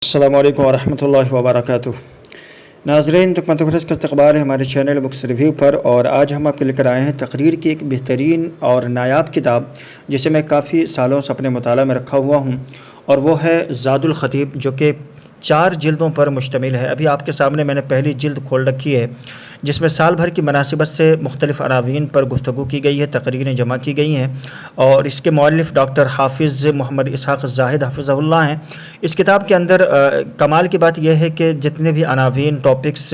अस्सलामु अलैकुम वरहमतुल्लाहि वबरकातुह। नाज़रीन, तो मतबरस का इस्तक़बाल है हमारे चैनल बुक्स रिव्यू पर। और आज हम आपके लेकर आए हैं तकरीर की एक बेहतरीन और नायाब किताब, जिसे मैं काफ़ी सालों से अपने मुताला में रखा हुआ हूँ, और वो है ज़ाद-ul-Khatib, जो कि 4 जिल्दों पर मुश्तमिल है। अभी आपके सामने मैंने पहली जिल्द खोल रखी है, जिसमें साल भर की मुनासिबत से मुख्तलिफ़ अनावीन पर गुफ्तगू की गई है, तकरीरें जमा की गई हैं। और इसके मौलिफ़ डॉक्टर हाफिज़ मोहम्मद इशाक़ ज़ाहिद हाफिज़हुल्लाह हैं। इस किताब के अंदर कमाल की बात यह है कि जितने भी अनावीन टॉपिक्स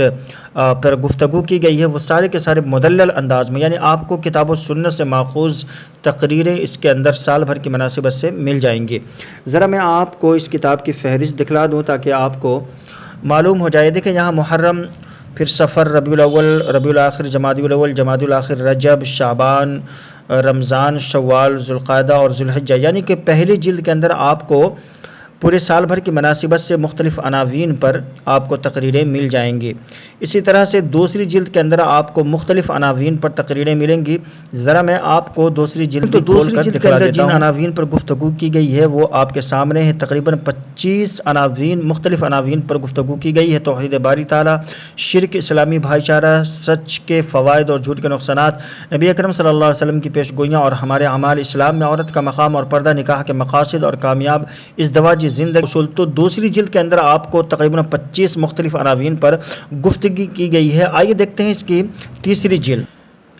पर गुफ्तगू की गई है, वो सारे के सारे मुदल्लल अंदाज में, यानी आपको किताब व सुन्नत से माखूज़ तकरीरें इसके अंदर साल भर की मुनासिबत से मिल जाएंगी। ज़रा मैं आपको इस किताब की फ़हरिस्त दिखला दूँ ताकि आपको मालूम हो जाए। देखें, यहाँ मुहर्रम, फिर सफ़र, रबीउल अव्वल, रबीउल आखिर, जमादुल अव्वल, जमादुल आखिर, रजब, शाबान, रमज़ान, शव्वाल, ज़ुल्क़ादा और ज़ुल्हिज्जा, यानी कि पहली जिल्द के अंदर आपको पूरे साल भर की मुनासिबत से मुख्तलिफ़ अनावीन पर आपको तकरीरें मिल जाएंगी। इसी तरह से दूसरी जिल्द के अंदर आपको मुख्तलिफ़ अनावीन पर तकरीरें मिलेंगी। ज़रा मैं आपको दूसरी जिल्द के अंदर जिन अनावीन पर गुफ्तगू की गई है वो आपके सामने है। तकरीबन 25 अनावीन, मुख्तलिफ़ अनावीन पर गुफ्तगू की गई है। तौहीद बारी ताला, शिरक, इस्लामी भाईचारा, सच के फ़वाइद और झूठ के नुक़सानात, नबी अकरम सल्लल्लाहु अलैहि वसल्लम की पेशगोइयाँ और हमारे अमाल, इस्लाम में औरत का मकाम और पर्दा, निकाह के मकासद और कामयाब इज़्दवाजी ज़िंदगी उसूल। तो दूसरी जिल्द के अंदर आपको तकरीबन 25 मुख्तलिफ़ अनावीन पर गुफ्तगी की गई है। आइए देखते हैं इसकी तीसरी जिल्द।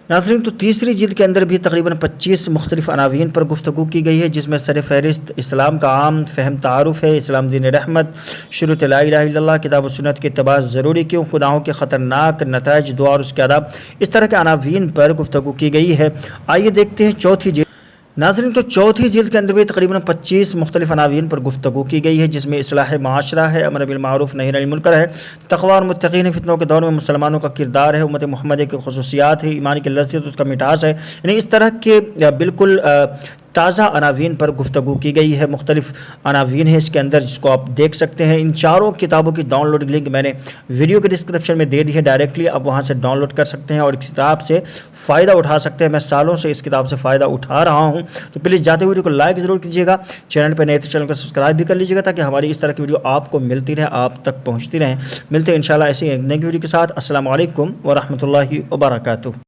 नाज़रीन, तो तीसरी जिल्द के अंदर भी तकरीबन 25 मुख्तलिफ़ अनावीन पर गुफ्तगू की गई है, जिसमें सर फ़हरिस्त इस्लाम का आम फ़हम तारुफ़ है, इस्लाम दीन रहमत, शुरूत ला इलाहा इल्लल्लाह, किताब व सुन्नत की इत्तिबा ज़रूरी क्यों, गुनाहों के ख़तरनाक नताइज, दुआ और उसके आदाब, इस तरह के अनावीन पर गुफ्तगू की गई है। आइए देखते हैं चौथी जिल्द। नाज़रीन, तो चौथी जिल्द के अंदर भी तकरीबन 25 मुख्तलिफ़ अनावीन पर गुफ्तगू की गई है, जिसमें इस्लाह माशरा है, अमर बिल मारूफ़ नही अनिल मुनकर है, तक़वा और मुत्तक़ीन, फितनों के दौर में मुसलमानों का किरदार है, उम्मत मोहम्मद की ख़ुसूसियात है, ईमान की लज़्ज़त, उसका मिठास है। यानी इस तरह के बिल्कुल ताज़ा अनावीन पर गुफ्तगू की गई है। मुख्तलिफ़ अनावीन है इसके अंदर, जिसको आप देख सकते हैं। इन चारों किताबों की डाउनलोड लिंक मैंने वीडियो के डिस्क्रिप्शन में दे दी है, डायरेक्टली आप वहाँ से डाउनलोड कर सकते हैं और इस किताब से फ़ायदा उठा सकते हैं। मैं सालों से इस किताब से फ़ायदा उठा रहा हूँ, तो प्लीज़ जाते वीडियो को लाइक ज़रूर कीजिएगा, चैनल पर नए तो चैनल को सब्सक्राइब भी कर लीजिएगा, ताकि हमारी इस तरह की वीडियो आपको मिलती रहे, आप तक पहुँचती रहें। मिलते हैं इंशाल्लाह ऐसी एक नई वीडियो के साथ। अस्सलामु अलैकुम व रहमतुल्लाहि व बरकातुहू।